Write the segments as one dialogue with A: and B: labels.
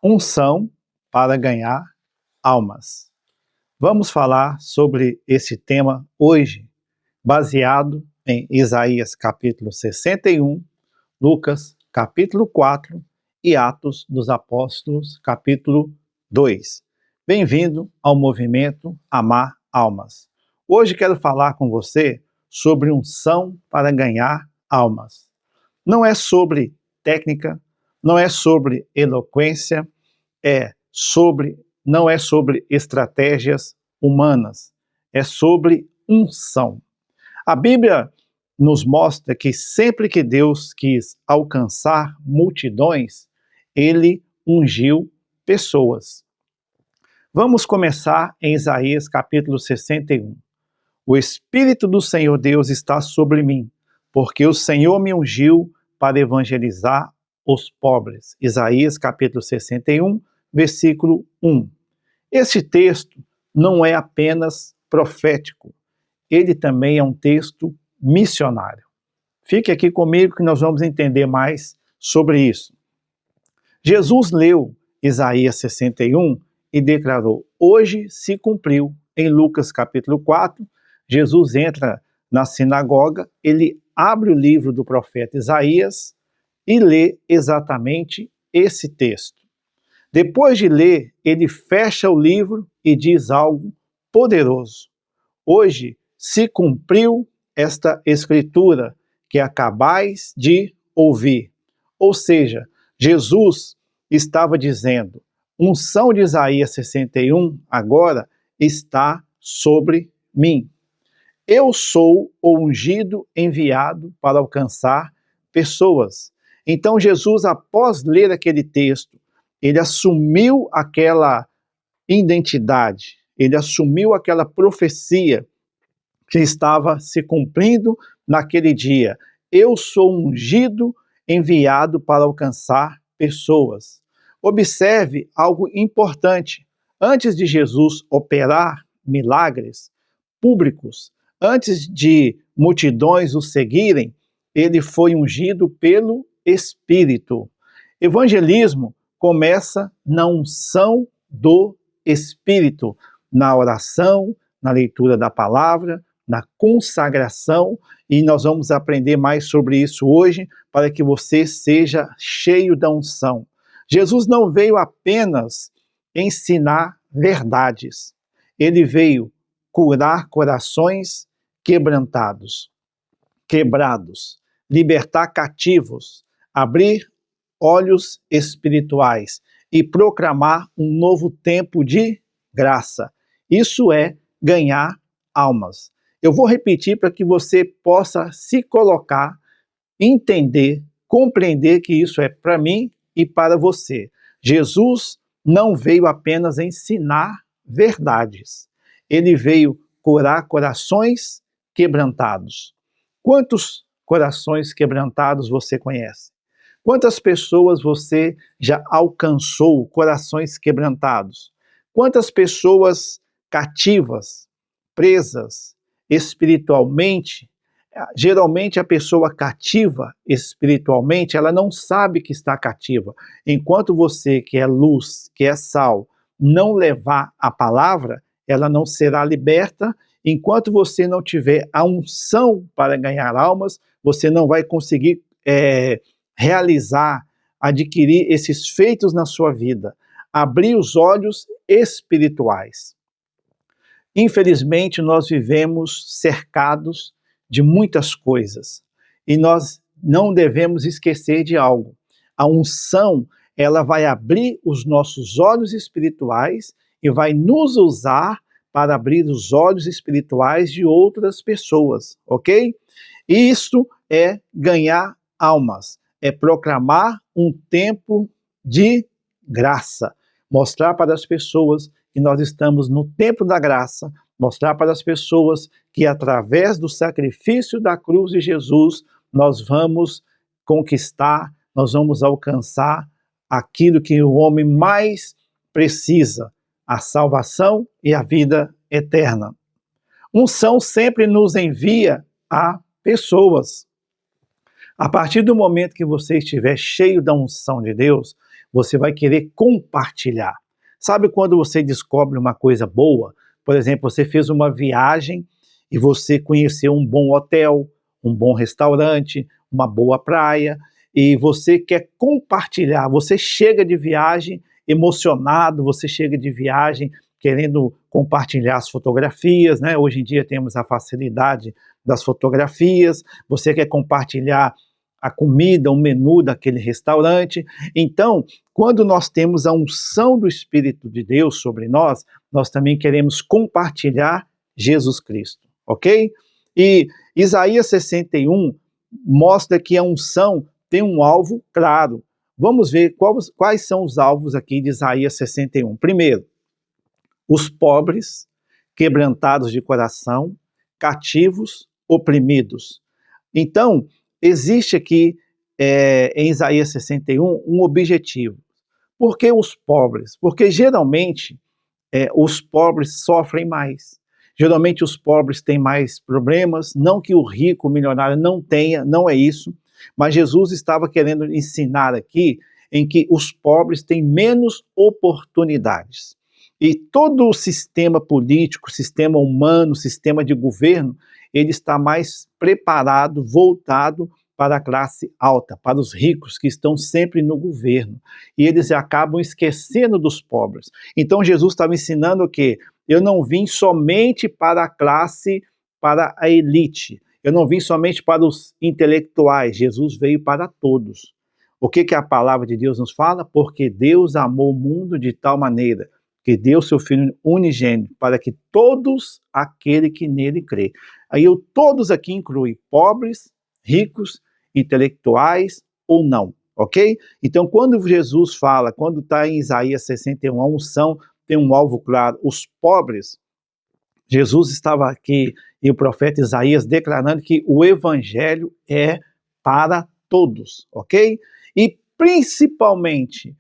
A: Unção para ganhar almas. Vamos falar sobre esse tema hoje, baseado em Isaías capítulo 61, Lucas capítulo 4 e Atos dos Apóstolos capítulo 2. Bem-vindo ao movimento Amar Almas. Hoje quero falar com você sobre unção para ganhar almas. Não é sobre técnica, não é sobre eloquência, não é sobre estratégias humanas, é sobre unção. A Bíblia nos mostra que sempre que Deus quis alcançar multidões, ele ungiu pessoas. Vamos começar em Isaías capítulo 61. O Espírito do Senhor Deus está sobre mim, porque o Senhor me ungiu para evangelizar os pobres. Isaías capítulo 61, versículo 1. Esse texto não é apenas profético, ele também é um texto missionário. Fique aqui comigo que nós vamos entender mais sobre isso. Jesus leu Isaías 61 e declarou: hoje se cumpriu. Em Lucas capítulo 4, Jesus entra na sinagoga, ele abre o livro do profeta Isaías e lê exatamente esse texto. Depois de ler, ele fecha o livro e diz algo poderoso. Hoje se cumpriu esta escritura que acabais de ouvir. Ou seja, Jesus estava dizendo: unção de Isaías 61 agora está sobre mim. Eu sou o ungido enviado para alcançar pessoas. Então Jesus, após ler aquele texto, ele assumiu aquela identidade, ele assumiu aquela profecia que estava se cumprindo naquele dia. Eu sou ungido enviado para alcançar pessoas. Observe algo importante. Antes de Jesus operar milagres públicos, antes de multidões o seguirem, ele foi ungido pelo Espírito. Evangelismo começa na unção do Espírito, na oração, na leitura da palavra, na consagração, e nós vamos aprender mais sobre isso hoje, para que você seja cheio da unção. Jesus não veio apenas ensinar verdades, ele veio curar corações quebrados, libertar cativos, abrir olhos espirituais e proclamar um novo tempo de graça. Isso é ganhar almas. Eu vou repetir para que você possa se colocar, entender, compreender que isso é para mim e para você. Jesus não veio apenas ensinar verdades. Ele veio curar corações quebrantados. Quantos corações quebrantados você conhece? Quantas pessoas você já alcançou corações quebrantados? Quantas pessoas cativas, presas espiritualmente? Geralmente a pessoa cativa espiritualmente, ela não sabe que está cativa. Enquanto você, que é luz, que é sal, não levar a palavra, ela não será liberta. Enquanto você não tiver a unção para ganhar almas, você não vai conseguir realizar, adquirir esses feitos na sua vida, abrir os olhos espirituais. Infelizmente, nós vivemos cercados de muitas coisas e nós não devemos esquecer de algo. A unção, ela vai abrir os nossos olhos espirituais e vai nos usar para abrir os olhos espirituais de outras pessoas, ok? E isto é ganhar almas, é proclamar um tempo de graça, mostrar para as pessoas que nós estamos no tempo da graça, mostrar para as pessoas que através do sacrifício da cruz de Jesus, nós vamos conquistar, nós vamos alcançar aquilo que o homem mais precisa, a salvação e a vida eterna. Unção sempre nos envia a pessoas. A partir do momento que você estiver cheio da unção de Deus, você vai querer compartilhar. Sabe quando você descobre uma coisa boa? Por exemplo, você fez uma viagem e você conheceu um bom hotel, um bom restaurante, uma boa praia, e você quer compartilhar. Você chega de viagem emocionado, você chega de viagem querendo compartilhar as fotografias, né? Hoje em dia temos a facilidade das fotografias, você quer compartilhar a comida, o menu daquele restaurante. Então, quando nós temos a unção do Espírito de Deus sobre nós, nós também queremos compartilhar Jesus Cristo, ok? E Isaías 61 mostra que a unção tem um alvo claro. Vamos ver quais são os alvos aqui de Isaías 61. Primeiro, os pobres, quebrantados de coração, cativos, oprimidos. Então, existe aqui em Isaías 61 um objetivo. Por que os pobres? Porque geralmente os pobres sofrem mais. Geralmente os pobres têm mais problemas, não que o rico, o milionário não tenha, não é isso, mas Jesus estava querendo ensinar aqui em que os pobres têm menos oportunidades. E todo o sistema político, sistema humano, sistema de governo, ele está mais preparado, voltado para a classe alta, para os ricos que estão sempre no governo. E eles acabam esquecendo dos pobres. Então Jesus estava ensinando o quê? Eu não vim somente para a classe, para a elite. Eu não vim somente para os intelectuais. Jesus veio para todos. O que a palavra de Deus nos fala? Porque Deus amou o mundo de tal maneira que deu seu Filho unigênito, para que todos aquele que nele crê. Aí todos aqui inclui pobres, ricos, intelectuais ou não, ok? Então, quando Jesus fala, quando está em Isaías 61, a unção tem um alvo claro, os pobres, Jesus estava aqui, e o profeta Isaías declarando que o evangelho é para todos, ok? E principalmente,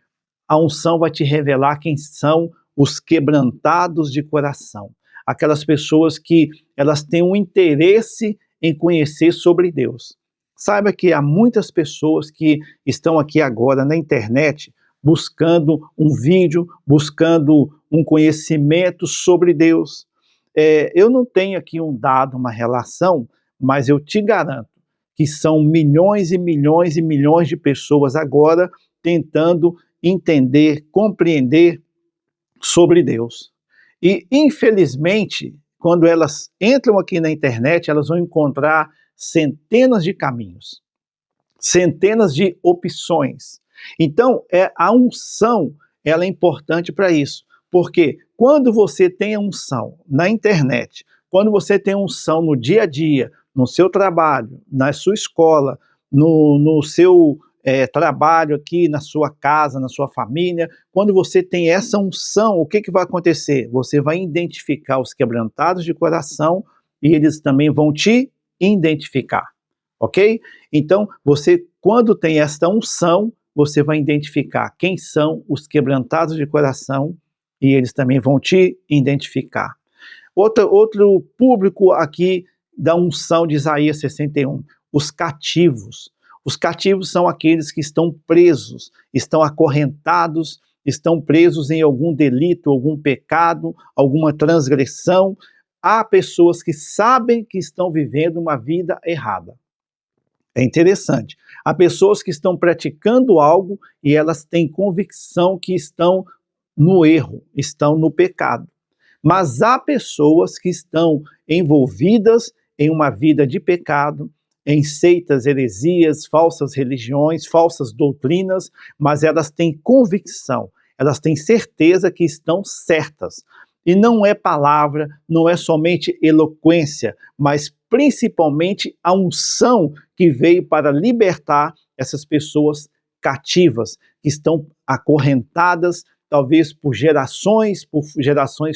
A: a unção vai te revelar quem são os quebrantados de coração, aquelas pessoas que elas têm um interesse em conhecer sobre Deus. Saiba que há muitas pessoas que estão aqui agora na internet buscando um vídeo, buscando um conhecimento sobre Deus. Eu não tenho aqui um dado, uma relação, mas eu te garanto que são milhões e milhões e milhões de pessoas agora tentando entender, compreender sobre Deus. E, infelizmente, quando elas entram aqui na internet, elas vão encontrar centenas de caminhos, centenas de opções. Então, a unção, ela é importante para isso, porque quando você tem a unção na internet, quando você tem a unção no dia a dia, no seu trabalho, na sua escola, no seu trabalho aqui, na sua casa, na sua família, quando você tem essa unção, o que vai acontecer? Você vai identificar os quebrantados de coração e eles também vão te identificar, ok? Então, você, quando tem esta unção, você vai identificar quem são os quebrantados de coração e eles também vão te identificar. Outro público aqui da unção de Isaías 61, os cativos. Os cativos são aqueles que estão presos, estão acorrentados, estão presos em algum delito, algum pecado, alguma transgressão. Há pessoas que sabem que estão vivendo uma vida errada. É interessante. Há pessoas que estão praticando algo e elas têm convicção que estão no erro, estão no pecado. Mas há pessoas que estão envolvidas em uma vida de pecado, em seitas, heresias, falsas religiões, falsas doutrinas, mas elas têm convicção, elas têm certeza que estão certas. E não é palavra, não é somente eloquência, mas principalmente a unção que veio para libertar essas pessoas cativas, que estão acorrentadas, talvez por gerações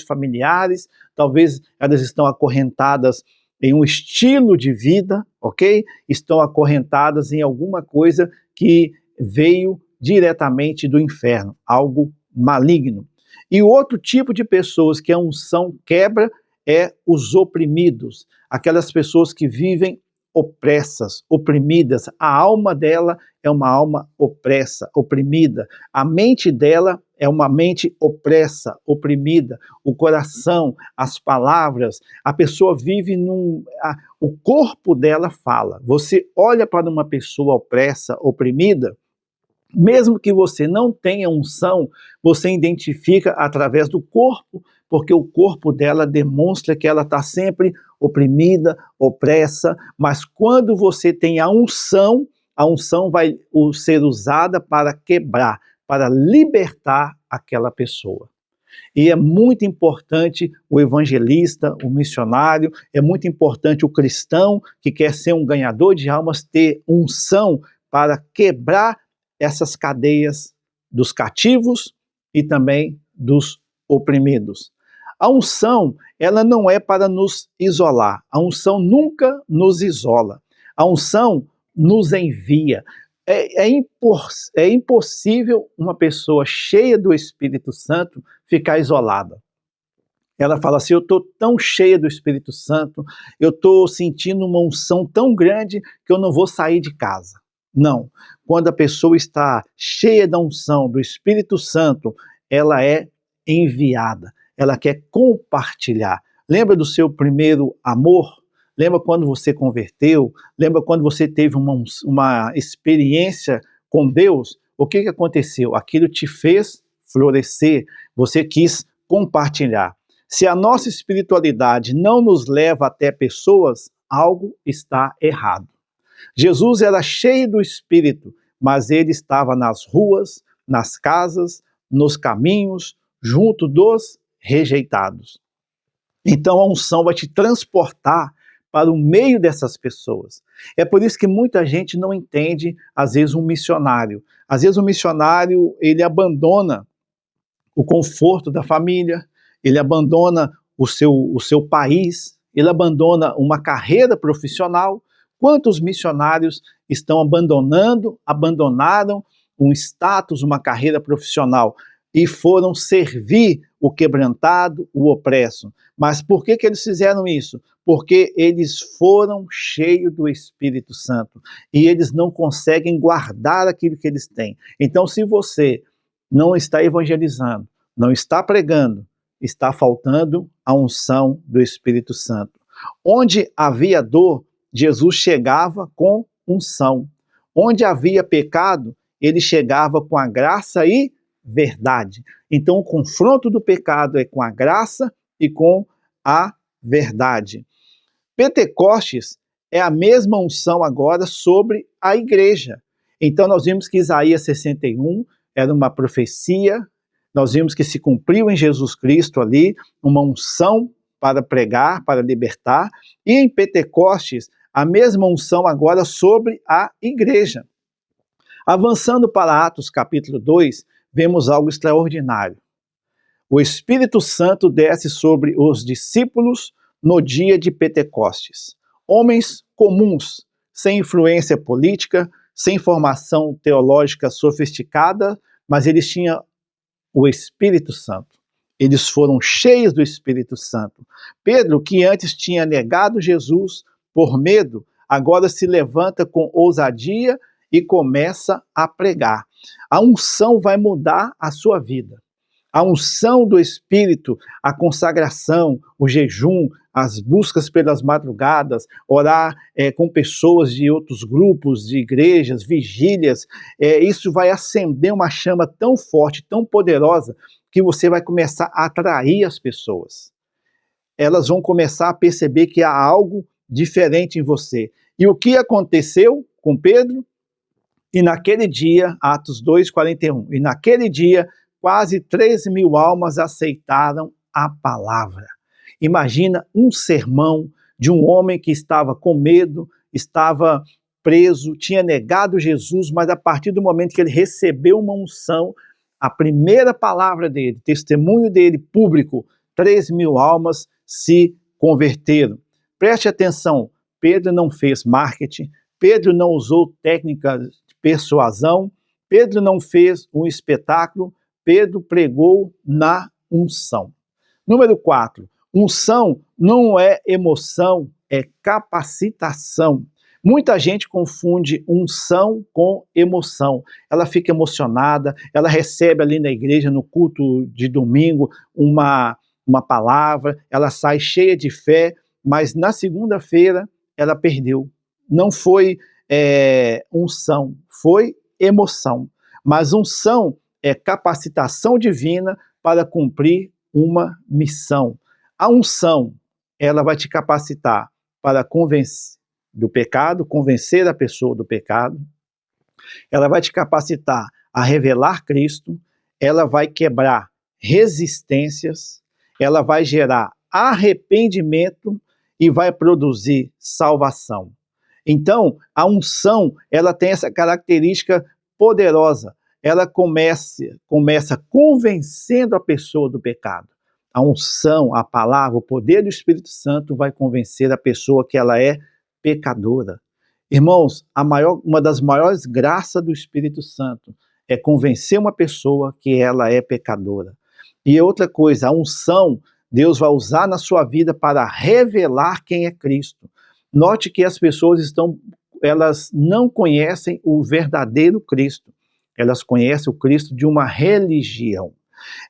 A: familiares, talvez elas estão acorrentadas em um estilo de vida, ok? Estão acorrentadas em alguma coisa que veio diretamente do inferno, algo maligno. E o outro tipo de pessoas que a unção quebra é os oprimidos, aquelas pessoas que vivem opressas, oprimidas. A alma dela é uma alma opressa, oprimida. A mente dela é uma mente opressa, oprimida. O coração, as palavras, a pessoa vive o corpo dela fala. Você olha para uma pessoa opressa, oprimida, mesmo que você não tenha unção, você identifica através do corpo, porque o corpo dela demonstra que ela está sempre oprimida, opressa, mas quando você tem a unção vai ser usada para quebrar, para libertar aquela pessoa. E é muito importante o evangelista, o missionário, é muito importante o cristão que quer ser um ganhador de almas ter unção para quebrar essas cadeias dos cativos e também dos oprimidos. A unção, ela não é para nos isolar. A unção nunca nos isola. A unção nos envia. É impossível uma pessoa cheia do Espírito Santo ficar isolada. Ela fala assim, eu estou tão cheia do Espírito Santo, eu estou sentindo uma unção tão grande que eu não vou sair de casa. Não. Quando a pessoa está cheia da unção do Espírito Santo, ela é enviada. Ela quer compartilhar. Lembra do seu primeiro amor? Lembra quando você converteu? Lembra quando você teve uma experiência com Deus? O que aconteceu? Aquilo te fez florescer. Você quis compartilhar. Se a nossa espiritualidade não nos leva até pessoas, algo está errado. Jesus era cheio do Espírito, mas ele estava nas ruas, nas casas, nos caminhos, junto dos rejeitados. Então a unção vai te transportar para o meio dessas pessoas. É por isso que muita gente não entende, às vezes, um missionário. Às vezes o missionário, ele abandona o conforto da família, ele abandona o seu país, ele abandona uma carreira profissional. Quantos missionários estão abandonaram um status, uma carreira profissional e foram servir o quebrantado, o opresso? Mas por que eles fizeram isso? Porque eles foram cheios do Espírito Santo e eles não conseguem guardar aquilo que eles têm. Então, se você não está evangelizando, não está pregando, está faltando a unção do Espírito Santo. Onde havia dor, Jesus chegava com unção. Onde havia pecado, ele chegava com a graça e verdade. Então, o confronto do pecado é com a graça e com a verdade. Pentecostes é a mesma unção agora sobre a igreja. Então, nós vimos que Isaías 61 era uma profecia, nós vimos que se cumpriu em Jesus Cristo ali, uma unção para pregar, para libertar, e em Pentecostes, a mesma unção agora sobre a igreja. Avançando para Atos capítulo 2, vemos algo extraordinário. O Espírito Santo desce sobre os discípulos no dia de Pentecostes. Homens comuns, sem influência política, sem formação teológica sofisticada, mas eles tinham o Espírito Santo. Eles foram cheios do Espírito Santo. Pedro, que antes tinha negado Jesus por medo, agora se levanta com ousadia e começa a pregar. A unção vai mudar a sua vida. A unção do Espírito, a consagração, o jejum, as buscas pelas madrugadas, orar com pessoas de outros grupos, de igrejas, vigílias, isso vai acender uma chama tão forte, tão poderosa, que você vai começar a atrair as pessoas. Elas vão começar a perceber que há algo diferente em você. E o que aconteceu com Pedro? E naquele dia, Atos 2:41, e naquele dia, quase 3.000 almas aceitaram a palavra. Imagina um sermão de um homem que estava com medo, estava preso, tinha negado Jesus, mas a partir do momento que ele recebeu uma unção, a primeira palavra dele, testemunho dele público, 3.000 almas se converteram. Preste atenção, Pedro não fez marketing, Pedro não usou técnicas de persuasão, Pedro não fez um espetáculo, Pedro pregou na unção. Número 4, unção não é emoção, é capacitação. Muita gente confunde unção com emoção. Ela fica emocionada, ela recebe ali na igreja, no culto de domingo, uma palavra, ela sai cheia de fé, mas na segunda-feira ela perdeu. Não foi unção, foi emoção. Mas unção é capacitação divina para cumprir uma missão. A unção, ela vai te capacitar para convencer a pessoa do pecado, ela vai te capacitar a revelar Cristo, ela vai quebrar resistências, ela vai gerar arrependimento e vai produzir salvação. Então, a unção, ela tem essa característica poderosa. Ela começa convencendo a pessoa do pecado. A unção, a palavra, o poder do Espírito Santo vai convencer a pessoa que ela é pecadora. Irmãos, uma das maiores graças do Espírito Santo é convencer uma pessoa que ela é pecadora. E outra coisa, a unção, Deus vai usar na sua vida para revelar quem é Cristo. Note que as pessoas elas não conhecem o verdadeiro Cristo. Elas conhecem o Cristo de uma religião.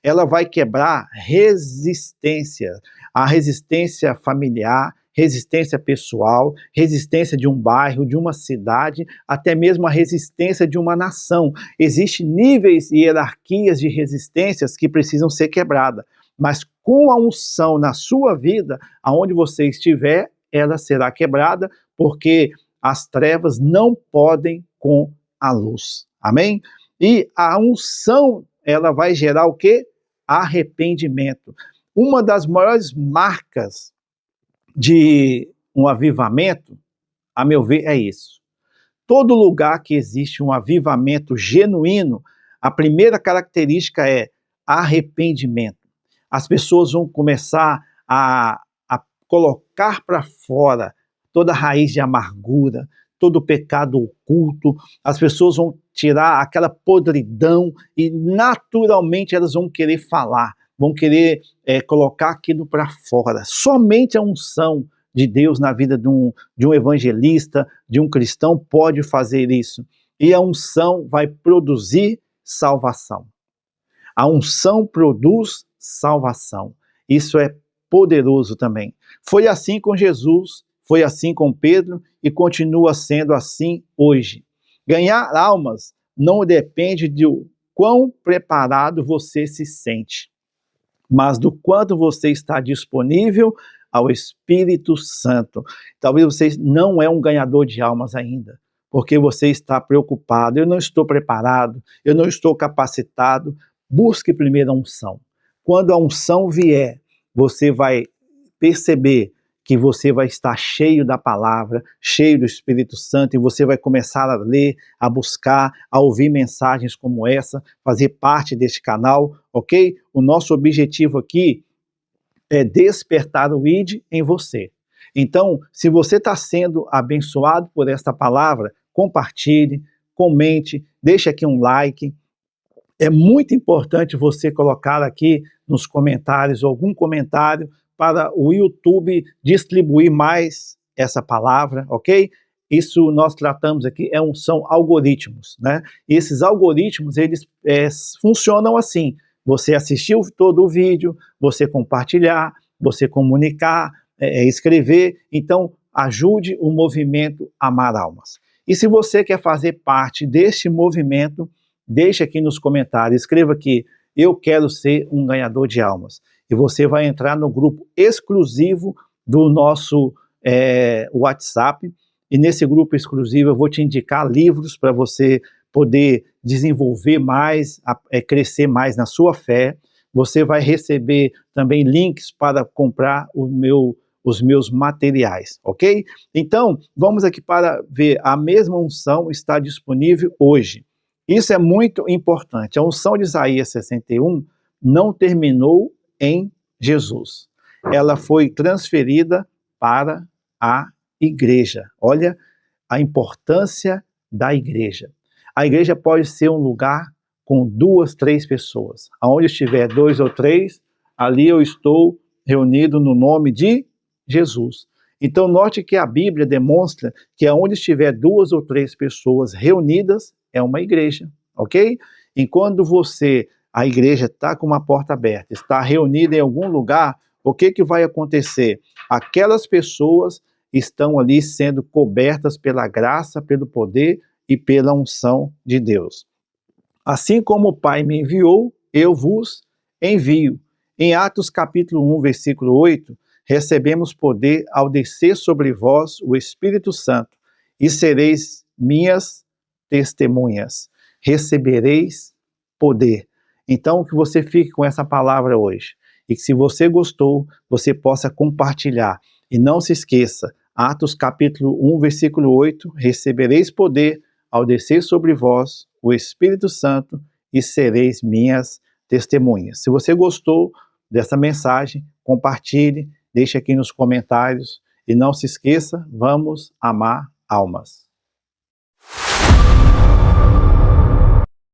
A: Ela vai quebrar resistência, a resistência familiar, resistência pessoal, resistência de um bairro, de uma cidade, até mesmo a resistência de uma nação. Existem níveis e hierarquias de resistências que precisam ser quebradas, mas com a unção na sua vida, aonde você estiver, ela será quebrada, porque as trevas não podem com a luz. Amém? E a unção, ela vai gerar o quê? Arrependimento. Uma das maiores marcas de um avivamento, a meu ver, é isso. Todo lugar que existe um avivamento genuíno, a primeira característica é arrependimento. As pessoas vão começar a colocar para fora toda a raiz de amargura, todo o pecado oculto, as pessoas vão tirar aquela podridão e naturalmente elas vão querer falar, vão querer colocar aquilo para fora. Somente a unção de Deus na vida de um evangelista, de um cristão, pode fazer isso. E a unção vai produzir salvação. A unção produz salvação. Isso é poderoso também. Foi assim com Jesus, foi assim com Pedro e continua sendo assim hoje. Ganhar almas não depende de quão preparado você se sente, mas do quanto você está disponível ao Espírito Santo. Talvez você não é um ganhador de almas ainda, porque você está preocupado. Eu não estou preparado, eu não estou capacitado. Busque primeiro a unção. Quando a unção vier, você vai perceber que você vai estar cheio da palavra, cheio do Espírito Santo, e você vai começar a ler, a buscar, a ouvir mensagens como essa, fazer parte deste canal, ok? O nosso objetivo aqui é despertar o ID em você. Então, se você está sendo abençoado por esta palavra, compartilhe, comente, deixe aqui um like. É muito importante você colocar aqui nos comentários algum comentário para o YouTube distribuir mais essa palavra, ok? Isso nós tratamos aqui, são algoritmos, né? E esses algoritmos, eles funcionam assim: você assistiu todo o vídeo, você compartilhar, você comunicar, escrever, então ajude o movimento Amar Almas. E se você quer fazer parte deste movimento, deixe aqui nos comentários, escreva aqui: eu quero ser um ganhador de almas. E você vai entrar no grupo exclusivo do nosso WhatsApp. E nesse grupo exclusivo eu vou te indicar livros para você poder desenvolver mais, crescer mais na sua fé. Você vai receber também links para comprar os meus materiais, ok? Então, vamos aqui para ver, a mesma unção está disponível hoje. Isso é muito importante. A unção de Isaías 61 não terminou em Jesus. Ela foi transferida para a igreja. Olha a importância da igreja. A igreja pode ser um lugar com 2, 3 pessoas. Aonde estiver 2 ou 3, ali eu estou reunido no nome de Jesus. Então, note que a Bíblia demonstra que onde estiver 2 ou 3 pessoas reunidas, é uma igreja, ok? E quando a igreja está com uma porta aberta, está reunida em algum lugar, o que vai acontecer? Aquelas pessoas estão ali sendo cobertas pela graça, pelo poder e pela unção de Deus. Assim como o Pai me enviou, eu vos envio. Em Atos capítulo 1, versículo 8, recebemos poder ao descer sobre vós o Espírito Santo, e sereis minhas testemunhas. Recebereis poder. Então, que você fique com essa palavra hoje. E que se você gostou, você possa compartilhar. E não se esqueça, Atos capítulo 1, versículo 8, recebereis poder ao descer sobre vós o Espírito Santo e sereis minhas testemunhas. Se você gostou dessa mensagem, compartilhe, deixe aqui nos comentários e não se esqueça, vamos amar almas.